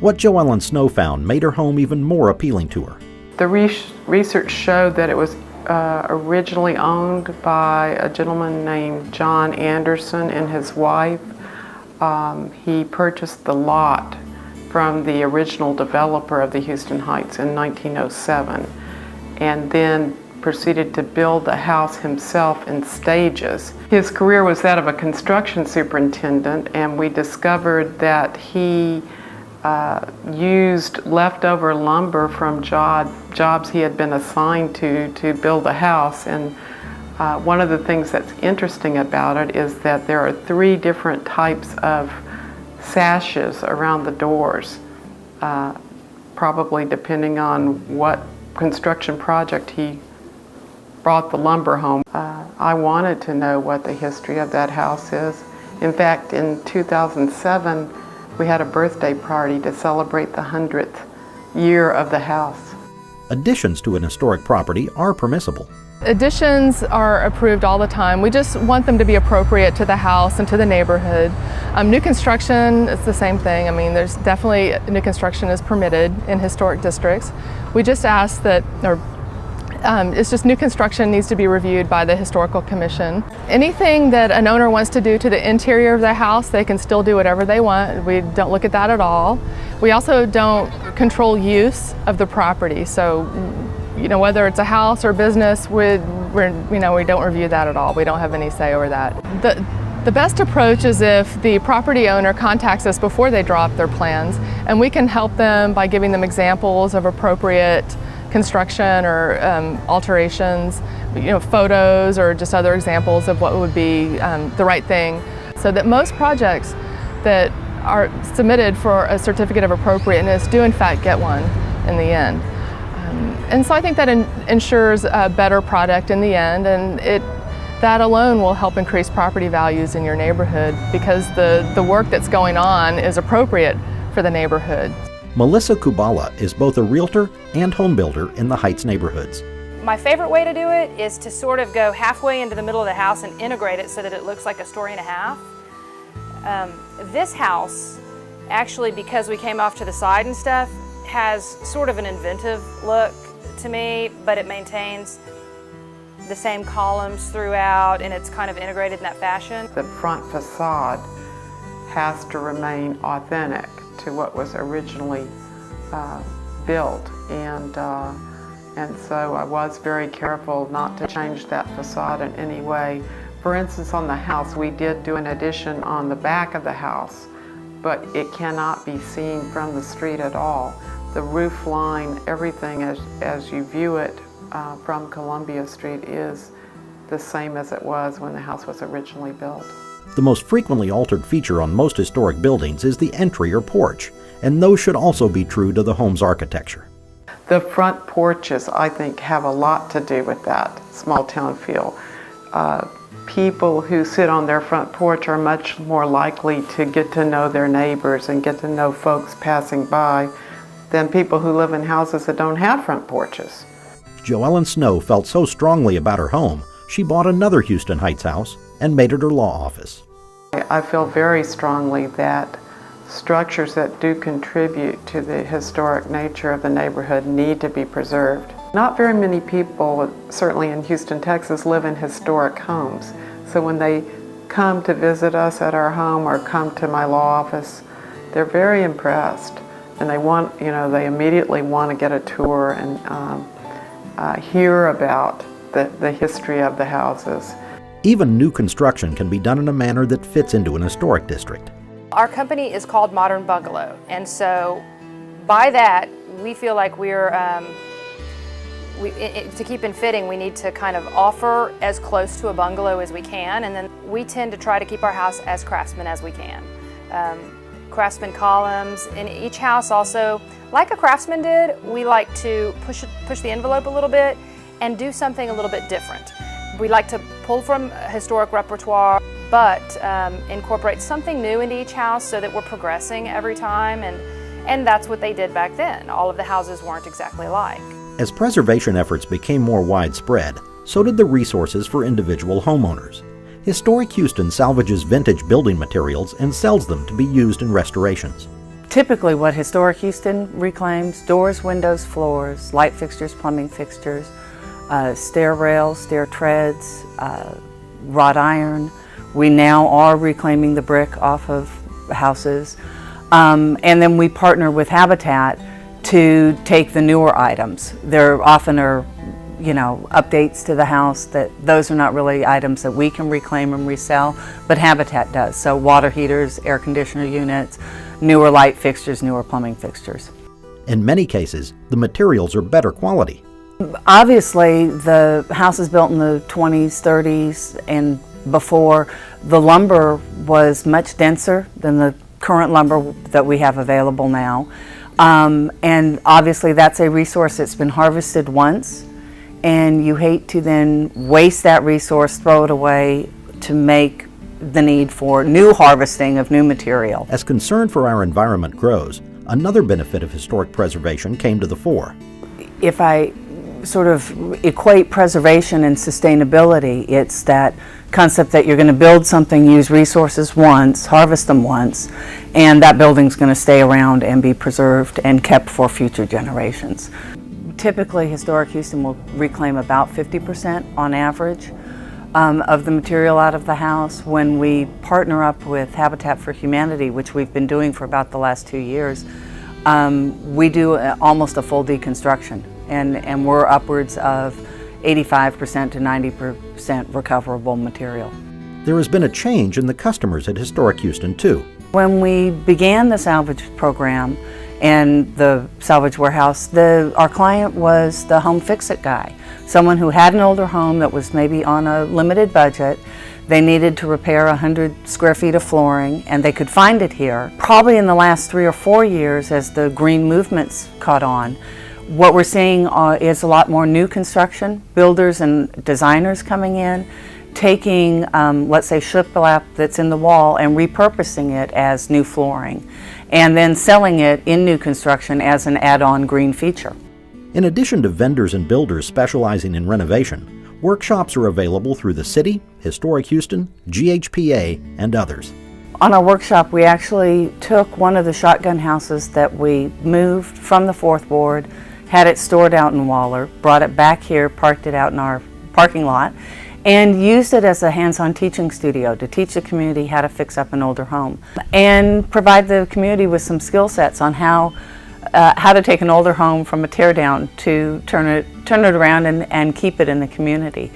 What Joellen Snow found made her home even more appealing to her. The research showed that it was originally owned by a gentleman named John Anderson and his wife. He purchased the lot from the original developer of the Houston Heights in 1907 and then proceeded to build the house himself in stages. His career was that of a construction superintendent, and we discovered that he used leftover lumber from jobs he had been assigned to build a house. And one of the things that's interesting about it is that there are 3 different types of sashes around the doors, probably depending on what construction project he brought the lumber home. I wanted to know what the history of that house is. In fact, in 2007, we had a birthday party to celebrate the 100th year of the house. Additions to an historic property are permissible. Additions are approved all the time. We just want them to be appropriate to the house and to the neighborhood. New construction, it's the same thing. I mean, there's definitely new construction is permitted in historic districts. We just ask that, it's just new construction needs to be reviewed by the Historical Commission. Anything that an owner wants to do to the interior of their house, they can still do whatever they want. We don't look at that at all. We also don't control use of the property. So, whether it's a house or business, we don't review that at all. We don't have any say over that. The best approach is if the property owner contacts us before they draw up their plans, and we can help them by giving them examples of appropriate construction or alterations, photos or just other examples of what would be the right thing, so that most projects that are submitted for a certificate of appropriateness do in fact get one in the end. And so I think that ensures a better product in the end, and that alone will help increase property values in your neighborhood because the work that's going on is appropriate for the neighborhood. Melissa Kubala is both a realtor and home builder in the Heights neighborhoods. My favorite way to do it is to sort of go halfway into the middle of the house and integrate it so that it looks like a story and a half. This house, actually, because we came off to the side and stuff, has sort of an inventive look to me, but it maintains the same columns throughout, and it's kind of integrated in that fashion. The front facade has to remain authentic to what was originally built, and so I was very careful not to change that facade in any way. For instance, on the house, we did do an addition on the back of the house, but it cannot be seen from the street at all. The roof line, everything as you view it from Columbia Street is the same as it was when the house was originally built. The most frequently altered feature on most historic buildings is the entry or porch, and those should also be true to the home's architecture. The front porches, I think, have a lot to do with that small town feel. People who sit on their front porch are much more likely to get to know their neighbors and get to know folks passing by than people who live in houses that don't have front porches. Joellen Snow felt so strongly about her home, she bought another Houston Heights house and made it her law office. I feel very strongly that structures that do contribute to the historic nature of the neighborhood need to be preserved. Not very many people, certainly in Houston, Texas, live in historic homes. So when they come to visit us at our home or come to my law office, they're very impressed. And they immediately want to get a tour and hear about the history of the houses. Even new construction can be done in a manner that fits into an historic district. Our company is called Modern Bungalow, and so by that, we feel like we're, to keep in fitting, we need to kind of offer as close to a bungalow as we can, and then we tend to try to keep our house as craftsman as we can. Craftsman columns in each house also, like a craftsman did, we like to push the envelope a little bit and do something a little bit different. We like to pull from historic repertoire, but incorporate something new into each house so that we're progressing every time, and that's what they did back then. All of the houses weren't exactly alike. As preservation efforts became more widespread, so did the resources for individual homeowners. Historic Houston salvages vintage building materials and sells them to be used in restorations. Typically what Historic Houston reclaims: doors, windows, floors, light fixtures, plumbing fixtures, stair rails, stair treads, wrought iron. We now are reclaiming the brick off of houses. And then we partner with Habitat to take the newer items. There often are, you know, updates to the house that those are not really items that we can reclaim and resell, but Habitat does. So water heaters, air conditioner units, newer light fixtures, newer plumbing fixtures. In many cases, the materials are better quality. Obviously, the house is built in the 20s, 30s, and before. The lumber was much denser than the current lumber that we have available now. And obviously that's a resource that's been harvested once, and you hate to then waste that resource, throw it away to make the need for new harvesting of new material. As concern for our environment grows, another benefit of historic preservation came to the fore. If I sort of equate preservation and sustainability, it's that concept that you're going to build something, use resources once, harvest them once, and that building's going to stay around and be preserved and kept for future generations. Typically, Historic Houston will reclaim about 50% on average of the material out of the house. When we partner up with Habitat for Humanity, which we've been doing for about the last 2 years, we do almost a full deconstruction, and we're upwards of 85% to 90% recoverable material. There has been a change in the customers at Historic Houston too. When we began the salvage program and the salvage warehouse, our client was the home fix-it guy, someone who had an older home that was maybe on a limited budget. They needed to repair 100 square feet of flooring, and they could find it here. Probably in the last 3 or 4 years, as the green movements caught on, what we're seeing is a lot more new construction, builders and designers coming in, taking, let's say, shiplap that's in the wall and repurposing it as new flooring, and then selling it in new construction as an add-on green feature. In addition to vendors and builders specializing in renovation, workshops are available through the city, Historic Houston, GHPA, and others. On our workshop, we actually took one of the shotgun houses that we moved from the Fourth Ward, had it stored out in Waller, brought it back here, parked it out in our parking lot, and used it as a hands-on teaching studio to teach the community how to fix up an older home and provide the community with some skill sets on how to take an older home from a tear down to turn it around and keep it in the community.